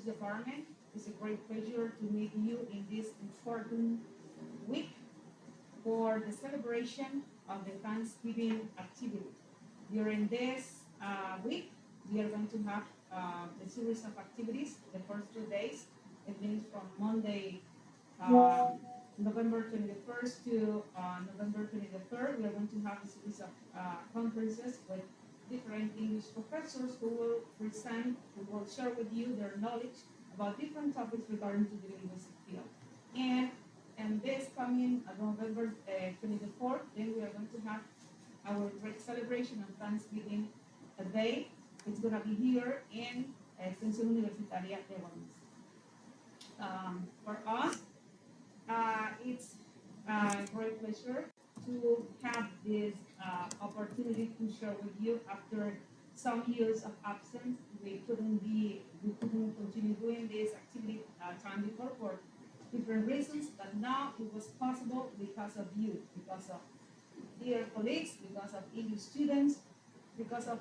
Department. It's a great pleasure to meet you in this important week for the celebration of the Thanksgiving activity. During this week, we are going to have a series of activities the first 2 days. It means from Monday, November 21st to November 23rd. We are going to have a series of conferences with different English professors who will share with you their knowledge about different topics regarding to the linguistic field. And this coming November 24th, then we are going to have our great celebration of Thanksgiving Day. It's going to be here in Extensión Universitaria de Guatemala. For us, it's a great pleasure to have this opportunity to share with you after some years of absence. We couldn't continue doing this activity time before for different reasons, but now it was possible because of you, because of dear colleagues, because of English students, because of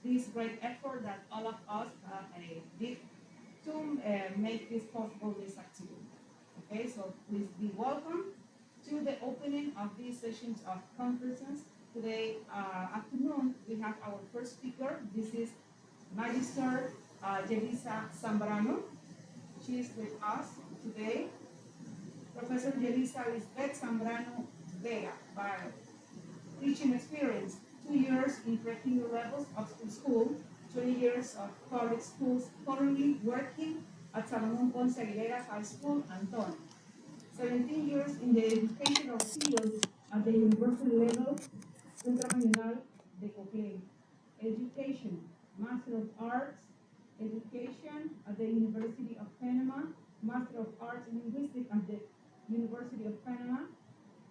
this great effort that all of us did to make this possible, this activity. Okay, so please be welcome to the opening of these sessions of conferences. Today afternoon, we have our first speaker. This is Magister Yelisa Zambrano. She is with us today. Professor Yelisa Lisbeth Zambrano Vega, by teaching experience, 2 years in pre-kindergarten levels of school, 20 years of public schools, currently working at Salomón Ponce Aguilera High School, Anton. 17 years in the educational field at the university level, Centro Regional de Collocation. Education, Master of Arts, Education at the University of Panama, Master of Arts in Linguistics at the University of Panama,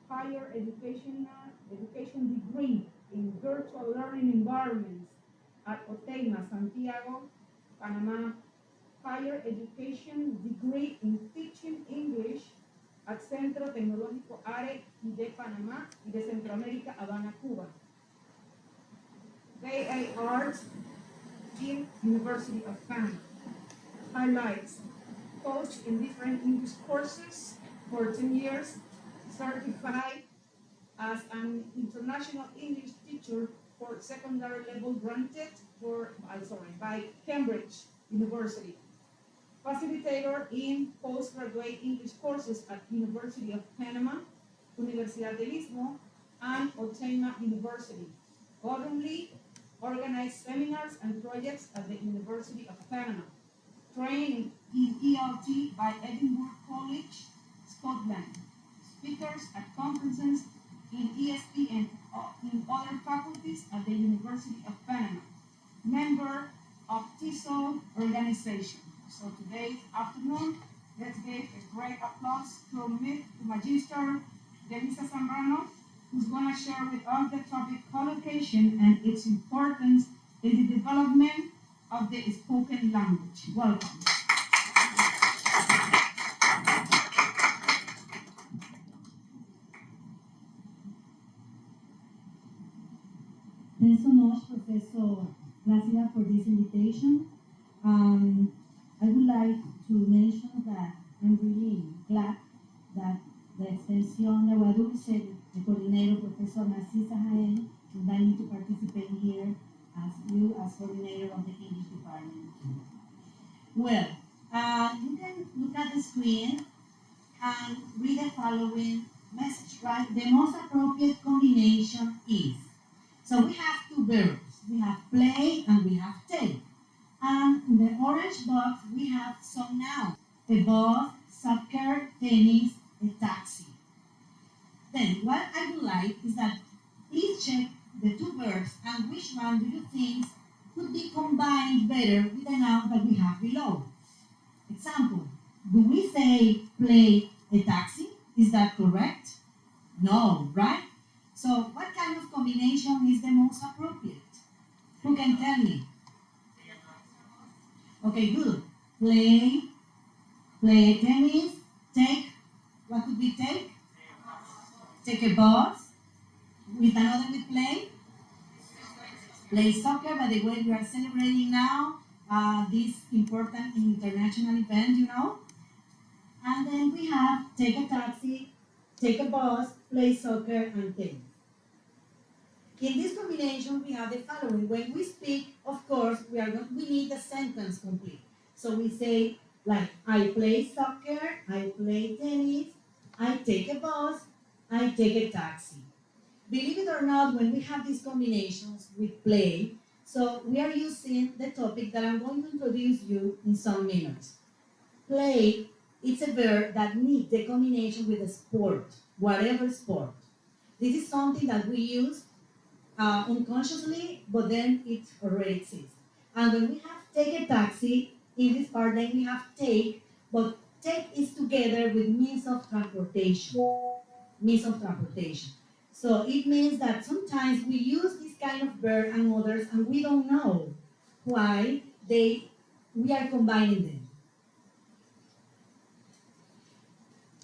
Higher Education degree in Virtual Learning Environments at OTEIMA, Santiago, Panama, Higher Education degree in Teaching English at Centro Tecnológico ARE de Panamá y de Centroamérica, Habana, Cuba. BA Arts in University of Panama. Highlights: coach in different English courses for 10 years, certified as an international English teacher for secondary level granted by Cambridge University. Facilitator in postgraduate English courses at University of Panama, Universidad del Istmo, and OTEIMA University. Currently organized seminars and projects at the University of Panama. Trained in ELT by Edinburgh College, Scotland. Speakers at conferences in ESP and in other faculties at the University of Panama. Member of TESOL organization. So today afternoon, let's give a great applause to Magister Yelisa Zambrano, who's going to share with us the topic collocation and its importance in the development of the spoken language. Welcome. Thanks so much, Professor Plácida, for this invitation. I would like to mention that I'm really glad that the Extensión de Guadalupe, the coordinator, Professor Narcisa Jaén, invited me to participate here as coordinator of the English department. Well, you can look at the screen and read the following message, right? The most appropriate combination is. So we have two verbs. We have play and we have take. And in the orange box, we have some nouns. A bus, soccer, tennis, a taxi. Then what I would like is that please check the two verbs and which one do you think could be combined better with the noun that we have below. Example, do we say play a taxi? Is that correct? No, right? So what kind of combination is the most appropriate? Who can tell me? Okay, good. Play tennis, take, what could we take? Take a bus. With another we play soccer, but the way we are celebrating now, this important international event, you know. And then we have take a taxi, take a bus, play soccer, and tennis. In this combination, we have the following. When we speak, of course, we need the sentence complete. So we say, like, I play soccer, I play tennis, I take a bus, I take a taxi. Believe it or not, when we have these combinations with play, so we are using the topic that I'm going to introduce you in some minutes. Play, it's a verb that needs the combination with a sport, whatever sport. This is something that we use unconsciously, but then it already exists. And when we have take a taxi, in this part, then we have take, but take is together with means of transportation. Means of transportation. So it means that sometimes we use this kind of verb and others, and we don't know why we are combining them.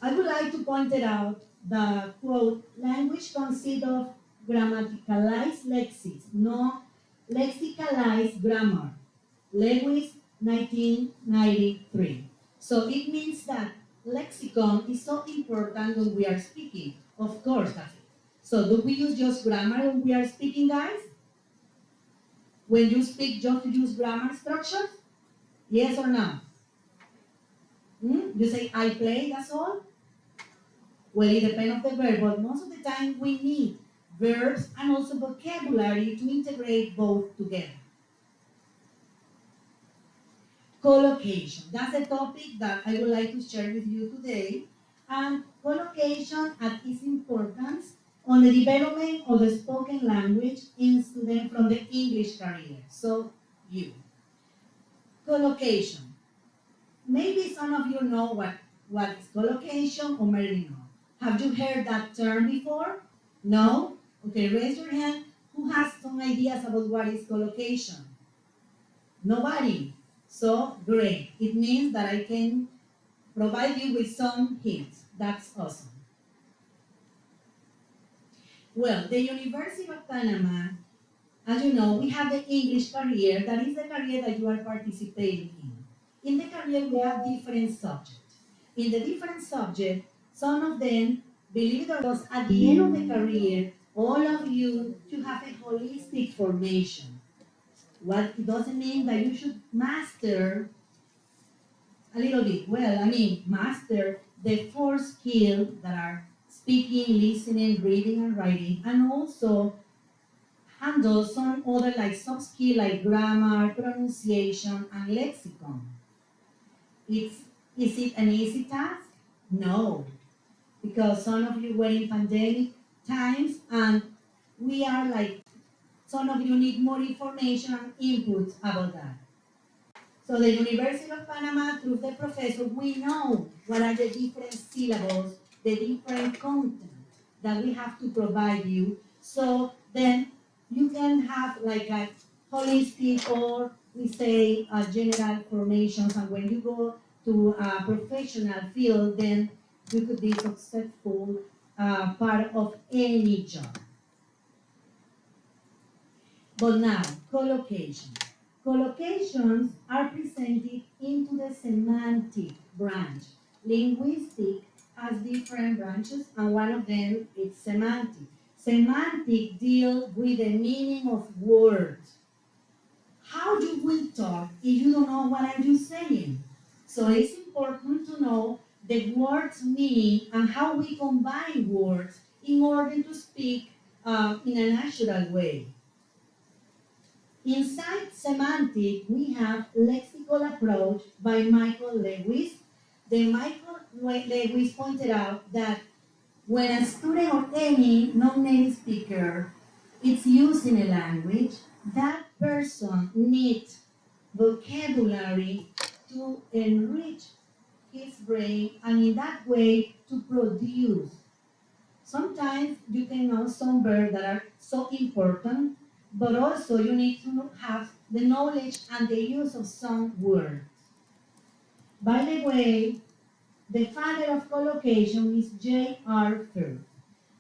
I would like to point it out that, quote, language consists of grammaticalized lexics, no lexicalized grammar. Lewis, 1993. So it means that lexicon is so important when we are speaking. Of course, that's it. So do we use just grammar when we are speaking, guys? When you speak, just use grammar structures? Yes or no? You say, I play, that's all? Well, it depends on the verb, but most of the time we need verbs and also vocabulary to integrate both together. Collocation, that's the topic that I would like to share with you today. And collocation and its importance on the development of the spoken language in students from the English career. So, you. Collocation. Maybe some of you know what is collocation or maybe not. Have you heard that term before? No? Okay, raise your hand. Who has some ideas about what is collocation? Nobody? So, great. It means that I can provide you with some hints. That's awesome. Well, the University of Panama, as you know, we have the English career. That is the career that you are participating in. In the career, we have different subjects. In the different subjects, some of them, believe it or not, at the end of the career, all of you to have a holistic formation. What it doesn't mean that you should master a little bit. Well, I mean, master the four skills that are speaking, listening, reading, and writing, and also handle some other like soft skill like grammar, pronunciation, and lexicon. Is it an easy task? No, because some of you were in pandemic times, and we are like, some of you need more information and input about that. So the University of Panama, through the professor, we know what are the different syllables, the different content that we have to provide you. So then you can have like a holistic, or we say general formations, and when you go to a professional field, then you could be successful part of any job. But now, collocation. Collocations are presented into the semantic branch. Linguistic has different branches, and one of them is semantic. Semantic deals with the meaning of words. How you will talk if you don't know what are you saying? So it's important to know the word's meaning and how we combine words in order to speak in a natural way. Inside semantic, we have lexical approach by Michael Lewis. The Michael Lewis pointed out that when a student or any non-native speaker is using a language, that person needs vocabulary to enrich his brain, and in that way to produce. Sometimes you can know some verbs that are so important, but also you need to have the knowledge and the use of some words. By the way, the father of collocation is J.R. Firth.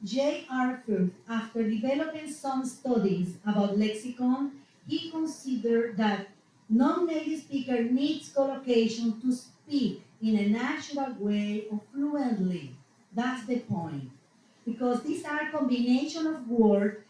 J.R. Firth, after developing some studies about lexicon, he considered that Non-native speaker needs collocation to speak in a natural way or fluently. That's the point. Because these are combination of words